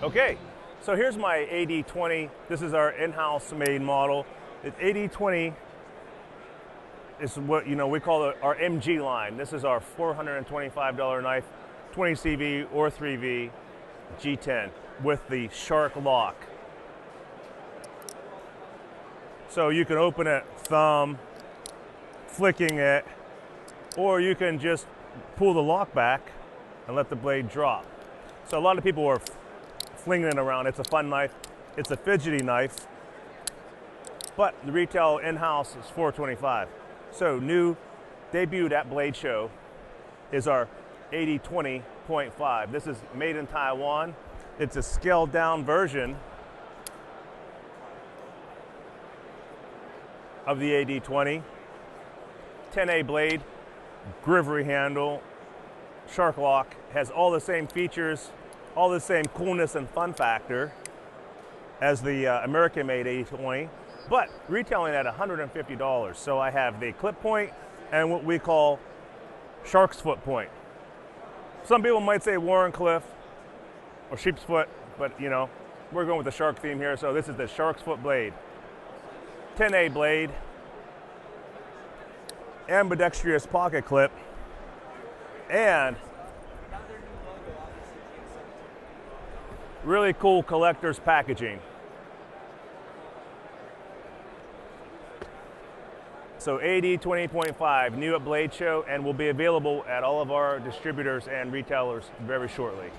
Okay, so here's my AD20. This is our in-house made model. The AD20 is what we call our MG line. This is our $425 knife, 20 CV or 3V G10 with the shark lock. So you can open it, thumb, flicking it, or you can just pull the lock back and let the blade drop. So a lot of people are flinging it around. It's a fun knife. It's a fidgety knife, but the retail in-house is $425. So new, debuted at Blade Show, is our AD20.5. This is made in Taiwan. It's a scaled down version of the AD20. 10A blade, grivery handle, shark lock, has all the same features, all the same coolness and fun factor as the American-made AD20, but retailing at $150. So I have the clip point and what we call shark's foot point. Some people might say Warrenclyffe or sheep's foot, but we're going with the shark theme here, so this is the shark's foot blade. 10A blade, ambidextrous pocket clip, and really cool collector's packaging. So AD20.5, new at Blade Show, and will be available at all of our distributors and retailers very shortly.